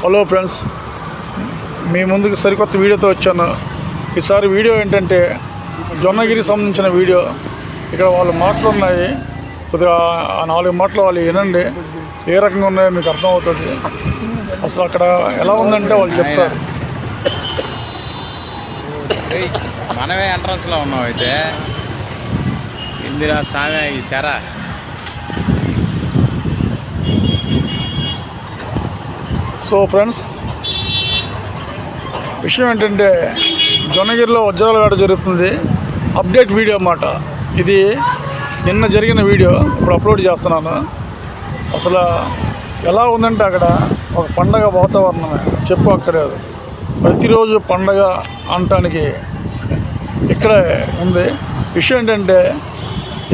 Hello friends, మీ ముందుకు సరికొత్త వీడియోతో వచ్చాను. ఈసారి వీడియో ఏంటంటే జొన్నగిరికి సంబంధించిన వీడియో. ఇక్కడ వాళ్ళ మాటలు ఉన్నాయి, కొద్దిగా ఆ 4 మాటలు వాళ్ళు వినండి, ఏ రకంగా ఉన్నాయో మీకు అర్థమవుతుంది. అసలు అక్కడ ఎలా ఉందంటే వాళ్ళు చెప్తారు. మనమే ఎంట్రన్స్లో ఉన్నాం. అయితే ఇందిరా సామె ఈ సెరా సో ఫ్రెండ్స్, విషయం ఏంటంటే జొన్నగిరిలో వజ్రాల వేట జరుగుతుంది. అప్డేట్ వీడియో అన్నమాట ఇది. నిన్న జరిగిన వీడియో ఇప్పుడు అప్లోడ్ చేస్తున్నాను. అసలు ఎలా ఉందంటే అక్కడ ఒక పండగ వాతావరణమే, అక్కర్లేదు. ప్రతిరోజు పండగ అనటానికి ఇక్కడే ఉంది. విషయం ఏంటంటే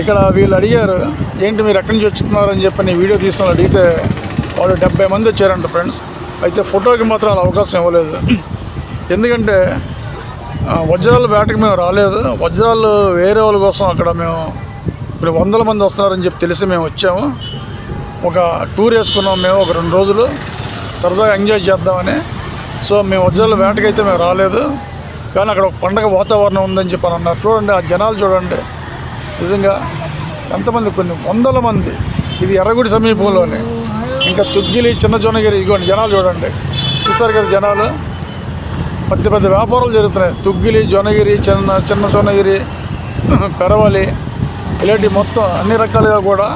ఇక్కడ వీళ్ళు అడిగారు, ఏంటి మీరు ఎక్కడి నుంచి వచ్చుతున్నారని చెప్పి వీడియో తీసుకుని అడిగితే వాళ్ళు 70 మంది వచ్చారంట ఫ్రెండ్స్. అయితే ఫోటోకి మాత్రం అలా అవకాశం ఇవ్వలేదు. ఎందుకంటే వజ్రాల వేటకి మేము రాలేదు, వజ్రాలు వేరే వాళ్ళ కోసం అక్కడ మేము ఇప్పుడు 100 మంది వస్తున్నారని చెప్పి తెలిసి మేము వచ్చాము. ఒక టూర్ వేసుకున్నాం మేము, ఒక 2 రోజులు సరదాగా ఎంజాయ్ చేద్దామని. సో మేము వజ్రాల వేటకైతే మేము రాలేదు, కానీ అక్కడ ఒక పండగ వాతావరణం ఉందని చెప్పి అన్నారు. చూడండి ఆ జనాలు చూడండి, నిజంగా ఎంతమంది, కొన్ని 100 మంది. ఇది ఎర్రగుడి సమీపంలోనే. ఇంకా తుగ్గిలి, చిన్న జొన్నగిరి, ఇదిగోండి జనాలు చూడండి, చూసారు కదా జనాలు. పెద్ద పెద్ద వ్యాపారాలు జరుగుతున్నాయి. తుగ్గిలి, జొన్నగిరి, చిన్న జొన్నగిరి, పెరవలి, ఇలాంటి మొత్తం అన్ని రకాలుగా కూడా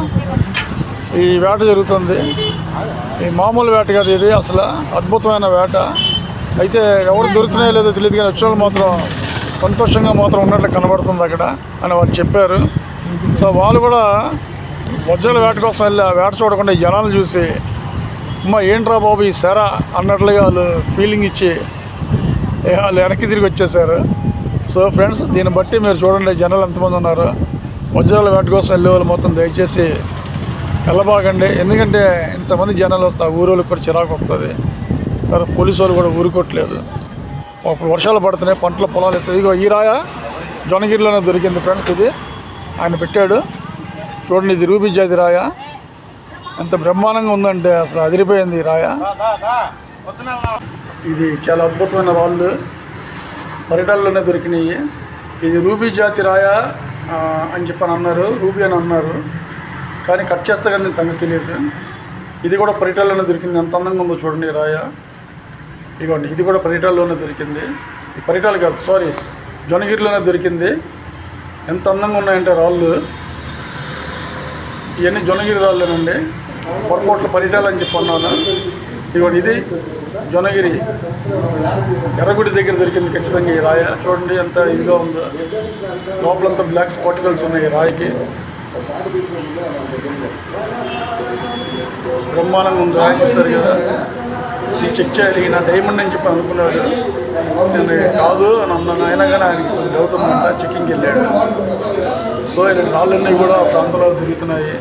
ఈ వేట జరుగుతుంది. ఈ మామూలు వేట కాదు ఇది, అసలు అద్భుతమైన వేట. అయితే ఎవరు దొరుకుతున్నాయో లేదో తెలియదు, కానీ వచ్చిన మాత్రం సంతోషంగా మాత్రం ఉన్నట్లు కనబడుతుంది అక్కడ అని వాళ్ళు చెప్పారు. సో వాళ్ళు కూడా వజ్రాల వేట కోసం వెళ్ళి ఆ వేట చూడకుండా జనాలు చూసి, అమ్మ ఏంట్రా బాబు ఈ సెరా అన్నట్లుగా వాళ్ళు ఫీలింగ్ ఇచ్చి వాళ్ళు వెనక్కి తిరిగి వచ్చేసారు. సో ఫ్రెండ్స్, దీన్ని బట్టి మీరు చూడండి జనాలు ఎంతమంది ఉన్నారు. వజ్రాల వేట కోసం వెళ్ళే వాళ్ళు మొత్తం దయచేసి వెళ్ళబాకండి. ఎందుకంటే ఇంతమంది జనాలు వస్తే ఆ ఊరోళ్ళకి కూడా చిరాకు వస్తుంది. తర్వాత పోలీసు వాళ్ళు కూడా ఊరుకోవట్లేదు. అప్పుడు వర్షాలు పడుతున్నాయి, పంటల పొలాలు వేస్తాయి. ఇదిగో ఈ రాయ జొన్నగిరిలోనే దొరికింది ఫ్రెండ్స్. ఇది ఆయన పెట్టాడు చూడండి. ఇది రూబీ జాతి రాయ. ఎంత బ్రహ్మాండంగా ఉందంటే అసలు అదిరిపోయింది ఈ రాయ. ఇది చాలా అద్భుతమైన రాళ్ళు, పరిటాల్లోనే దొరికినాయి. ఇది రూబీ జాతి రాయ అని చెప్పని అన్నారు, రూబీ అని అన్నారు, కానీ కట్ చేస్తే కానీ సంగతి తెలియదు. ఇది కూడా పరిటాల్లోనే దొరికింది. ఎంత అందంగా ఉందో చూడండి ఈ రాయ. ఇదిగోండి, ఇది కూడా పరిటాల్లోనే దొరికింది. ఈ పరిటాలు కాదు, సారీ, జొన్నగిరిలోనే దొరికింది. ఎంత అందంగా ఉన్నాయంటే రాళ్ళు. ఇవన్నీ జొన్నగిరి రాళ్ళేనండి, పొరపోట్ల పరిటాలు అని చెప్పి అన్నాను. ఇదిగోండి, ఇది జొన్నగిరి ఎర్రగుడి దగ్గర దొరికింది ఖచ్చితంగా ఈ రాయ. చూడండి ఎంత ఇదిగా ఉందో, లోపలంతా బ్లాక్ స్పాటికల్స్ ఉన్నాయి ఈ రాయికి. బ్రహ్మాండంగా ఉంది రాయి, చూస్తారు కదా. ఇది చెక్ చేయాలి, నా డైమండ్ అని చెప్పి అనుకున్నాడు, నేను కాదు అని అన్నాను. అయినా కానీ ఆయనకి కొంచెం డౌట్ ఉందంట, చెక్కింగ్కి వెళ్ళాడు. సో ఇలాంటి రాళ్ళన్నీ కూడా ప్రాంతంలో తిరుగుతున్నాయి.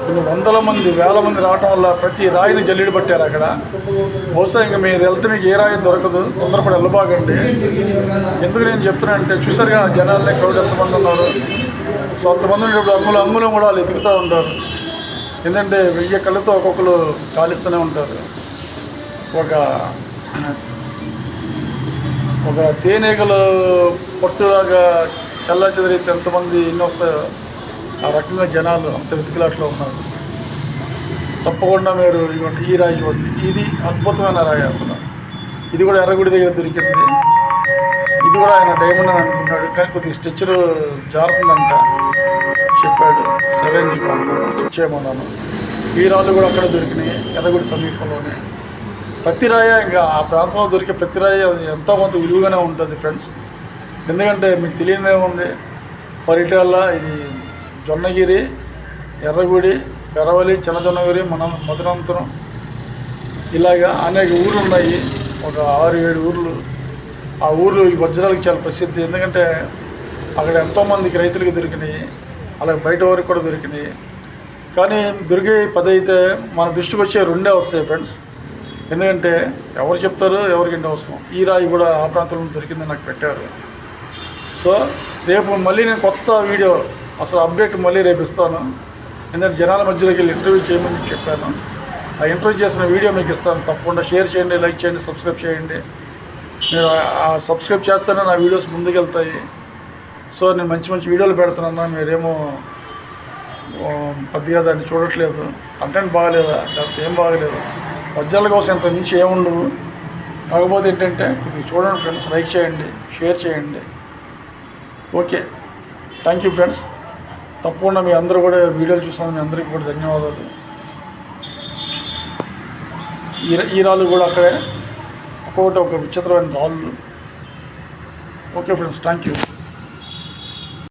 కొన్ని 100 మంది, 1000 మంది రావటం వల్ల ప్రతి రాయిని జల్లిడి పట్టారు అక్కడ. బహుశా ఇంకా మీరు వెళ్తే మీకు ఏ రాయి దొరకదు, తొందరపడి వెళ్ళబాగండి. ఎందుకు నేను చెప్తున్నానంటే చూసారుగా జనాలనే క్రౌడ్ ఎంతమంది ఉన్నారు. సో అంతమంది ఉన్నప్పుడు అంగుళం కూడా వాళ్ళు ఎతుకుతూ ఉంటారు. ఎందుకంటే 1000 కళ్ళతో ఒక్కొక్కరు కాలిస్తూనే ఉంటారు. ఒక తేనెగలు పట్టులాగా చల్లా చెదిరితే ఎంతమంది ఎన్ని వస్తాయో ఆ రకంగా జనాలు అంత వెతుకులాట్లో ఉన్నారు. తప్పకుండా మీరు ఈ రాయి చూడండి, ఇది అద్భుతమైన రాయి అసలు. ఇది కూడా ఎర్రగుడి దగ్గర దొరికింది. ఇది కూడా ఆయన డైమండ్ అని అనుకున్నాడు, కానీ కొద్దిగా స్ట్రక్చర్ జారుతుందంట చెప్పాడు. సరే అని చెక్ చేయమన్నాను. ఈ రాళ్ళు కూడా అక్కడ దొరికినాయి, ఎర్రగుడి సమీపంలోనే. ప్రతి రాయ ఇంకా ఆ ప్రాంతంలో దొరికే ప్రతి రాయ ఎంతో కొంత విలువగానే ఉంటుంది ఫ్రెండ్స్. ఎందుకంటే మీకు తెలియదేముంది, పరిటాల, ఇది జొన్నగిరి, ఎర్రగుడి, పెరవలి, చిన్న జొన్నగిరి, మధురంతరం, ఇలాగా అనేక ఊర్లు ఉన్నాయి. ఒక 6-7 ఊర్లు. ఆ ఊర్లు ఈ వజ్రాలకు చాలా ప్రసిద్ధి. ఎందుకంటే అక్కడ ఎంతోమందికి రైతులకు దొరికినాయి, అలాగే బయట వారికి కూడా దొరికినాయి. కానీ దొరికే 10 అయితే మన దృష్టికి వచ్చే 2 వస్తాయి ఫ్రెండ్స్. ఎందుకంటే ఎవరు చెప్తారు, ఎవరికంటే అవసరం. ఈ రాయి కూడా ఆ ప్రాంతంలో దొరికిందని నాకు పెట్టారు. సో రేపు మళ్ళీ నేను కొత్త వీడియో, అసలు అప్డేట్ మళ్ళీ రేపు ఇస్తాను. ఎందుకంటే జనాల మధ్యలోకి వెళ్ళి ఇంటర్వ్యూ చేయమని చెప్పాను. ఆ ఇంటర్వ్యూ చేసిన వీడియో మీకు ఇస్తాను. తప్పకుండా షేర్ చేయండి, లైక్ చేయండి, సబ్స్క్రైబ్ చేయండి. మీరు ఆ సబ్స్క్రైబ్ చేస్తేనే నా వీడియోస్ ముందుకు వెళ్తాయి. సో నేను మంచి మంచి వీడియోలు పెడుతున్నా, మీరేమో కొద్దిగా దాన్ని చూడట్లేదు. కంటెంట్ బాగాలేదా, లేకపోతే ఏం బాగలేదు. వజ్రాల కోసం ఇంత మించి ఏముండవు. కాకపోతే ఏంటంటే ఇది చూడండి ఫ్రెండ్స్, లైక్ చేయండి, షేర్ చేయండి. Okay, thank you friends. తప్పకుండా మీ అందరూ కూడా వీడియోలు చూస్తాను. మీ అందరికీ కూడా ధన్యవాదాలు. ఈ రాళ్ళు కూడా అక్కడే ఒక్కొక్కటి ఒక విచిత్రమైన రాళ్ళు. Okay friends, thank you.